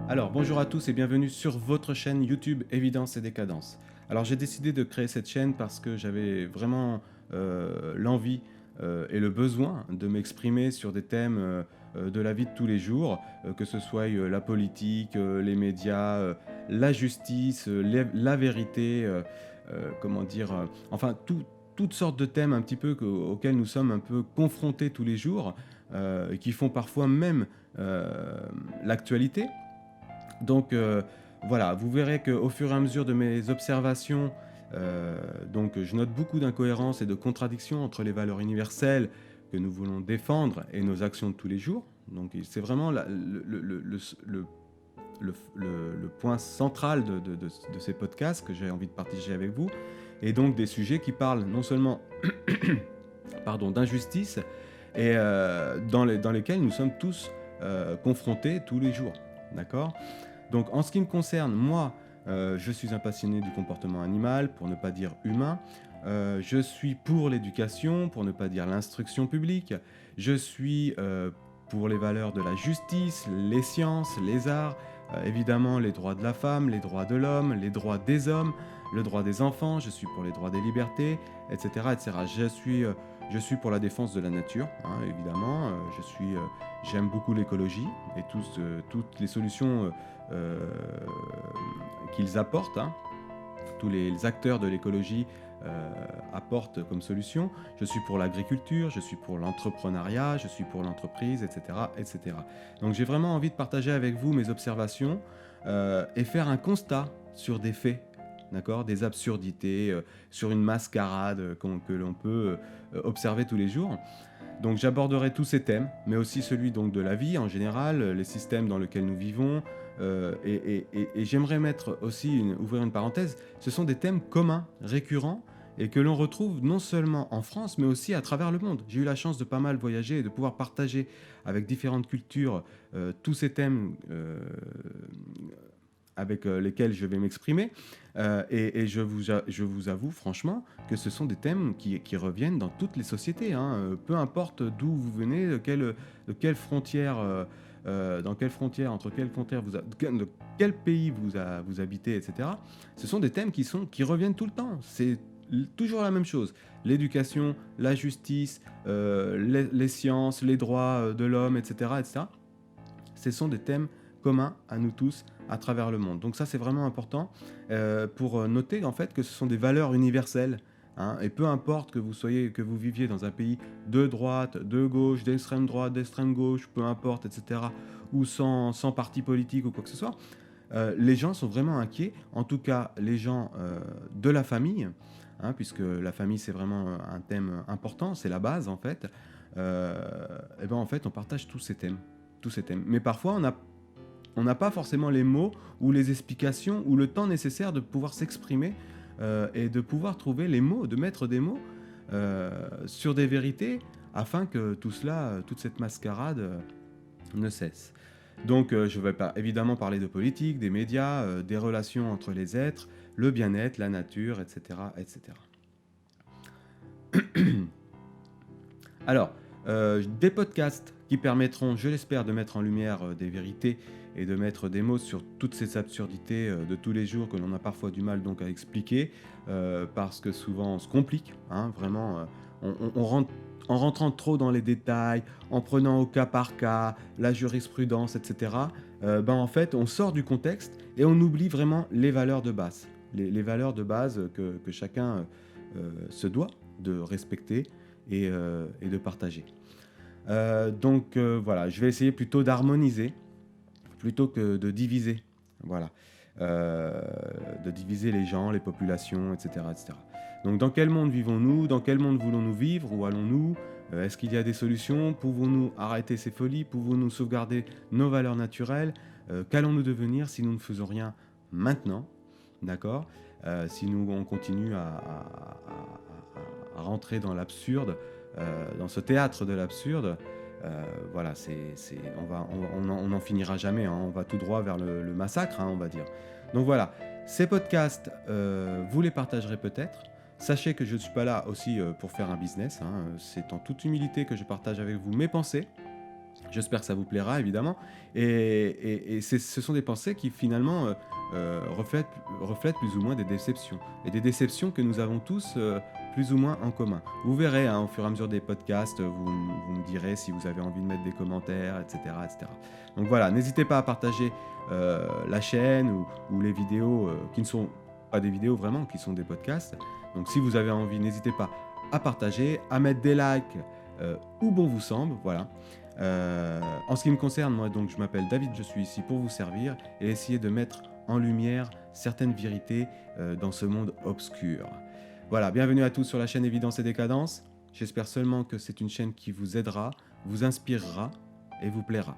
Alors, bonjour à tous et bienvenue sur votre chaîne YouTube Évidence et Décadence. Alors, j'ai décidé de créer cette chaîne parce que j'avais vraiment l'envie et le besoin de m'exprimer sur des thèmes de la vie de tous les jours, que ce soit la politique, les médias, la justice, la vérité, enfin, toutes sortes de thèmes un petit peu auxquels nous sommes un peu confrontés tous les jours, et qui font parfois même l'actualité. Donc voilà, vous verrez qu'au fur et à mesure de mes observations, donc je note beaucoup d'incohérences et de contradictions entre les valeurs universelles que nous voulons défendre et nos actions de tous les jours. Donc c'est vraiment le point central de ces podcasts que j'ai envie de partager avec vous, et donc des sujets qui parlent non seulement d'injustice, et dans lesquels nous sommes tous confrontés tous les jours. D'accord ? Donc en ce qui me concerne, moi, je suis un passionné du comportement animal, pour ne pas dire humain. Je suis pour l'éducation, pour ne pas dire l'instruction publique. Je suis pour les valeurs de la justice, les sciences, les arts, évidemment les droits de la femme, les droits de l'homme, les droits des hommes, le droit des enfants. Je suis pour les droits des libertés, etc. etc. Je suis pour la défense de la nature, hein, évidemment. J'aime beaucoup l'écologie et toutes les solutions qu'ils apportent, hein. Tous les acteurs de l'écologie apportent comme solution. Je suis pour l'agriculture, je suis pour l'entrepreneuriat, je suis pour l'entreprise, etc., etc. Donc j'ai vraiment envie de partager avec vous mes observations et faire un constat sur des faits, d'accord, des absurdités, sur une mascarade que l'on peut observer tous les jours. Donc j'aborderai tous ces thèmes, mais aussi celui donc de la vie en général, les systèmes dans lesquels nous vivons, et j'aimerais ouvrir une parenthèse, ce sont des thèmes communs, récurrents, et que l'on retrouve non seulement en France, mais aussi à travers le monde. J'ai eu la chance de pas mal voyager et de pouvoir partager avec différentes cultures tous ces thèmes avec lesquels je vais m'exprimer. Et je vous avoue franchement que ce sont des thèmes qui reviennent dans toutes les sociétés, hein. Peu importe d'où vous venez, de quelle frontière, dans quelle frontière, entre quelles frontières de quel pays vous habitez, etc. Ce sont des thèmes qui reviennent tout le temps. C'est toujours la même chose. L'éducation, la justice, les sciences, les droits de l'homme, etc., etc. Ce sont des thèmes communs à nous tous à travers le monde. Donc ça, c'est vraiment important pour noter en fait que ce sont des valeurs universelles, hein, et peu importe que vous viviez dans un pays de droite, de gauche, d'extrême droite, d'extrême gauche, peu importe, etc., ou sans parti politique ou quoi que ce soit, les gens sont vraiment inquiets. En tout cas, les gens de la famille, hein, puisque la famille c'est vraiment un thème important, c'est la base en fait. Et ben en fait, on partage tous ces thèmes. Mais parfois, on n'a pas forcément les mots ou les explications ou le temps nécessaire de pouvoir s'exprimer et de pouvoir trouver les mots, de mettre des mots sur des vérités afin que tout cela, toute cette mascarade ne cesse. Donc je vais évidemment parler de politique, des médias, des relations entre les êtres, le bien-être, la nature, etc., etc. Alors, des podcasts qui permettront, je l'espère, de mettre en lumière des vérités et de mettre des mots sur toutes ces absurdités de tous les jours que l'on a parfois du mal donc à expliquer, parce que souvent on se complique, hein, vraiment, on rentre, en rentrant trop dans les détails, en prenant au cas par cas la jurisprudence, etc., en fait on sort du contexte et on oublie vraiment les valeurs de base, les valeurs de base que chacun se doit de respecter et de partager. Voilà, je vais essayer plutôt d'harmoniser plutôt que de diviser. Voilà. De diviser les gens, les populations, etc., etc. Donc dans quel monde vivons-nous ? Dans quel monde voulons-nous vivre ? Où allons-nous ? Est-ce qu'il y a des solutions ? Pouvons-nous arrêter ces folies ? Pouvons-nous sauvegarder nos valeurs naturelles ? Qu'allons-nous devenir si nous ne faisons rien maintenant ? D'accord ? Si on continue à rentrer dans l'absurde, dans ce théâtre de l'absurde, voilà, on n'en finira jamais, hein, on va tout droit vers le massacre, hein, on va dire. Donc voilà, ces podcasts, vous les partagerez peut-être. Sachez que je ne suis pas là aussi pour faire un business, hein, c'est en toute humilité que je partage avec vous mes pensées, J'espère que ça vous plaira, évidemment. Et ce sont des pensées qui, finalement, reflètent plus ou moins des déceptions. Et des déceptions que nous avons tous plus ou moins en commun. Vous verrez, hein, au fur et à mesure des podcasts, vous me direz si vous avez envie de mettre des commentaires, etc. etc. Donc voilà, n'hésitez pas à partager la chaîne ou les vidéos qui ne sont pas des vidéos vraiment, qui sont des podcasts. Donc si vous avez envie, n'hésitez pas à partager, à mettre des likes où bon vous semble. Voilà. En ce qui me concerne, moi donc je m'appelle David, je suis ici pour vous servir et essayer de mettre en lumière certaines vérités dans ce monde obscur. Voilà, bienvenue à tous sur la chaîne Évidence et Décadence. J'espère seulement que c'est une chaîne qui vous aidera, vous inspirera et vous plaira.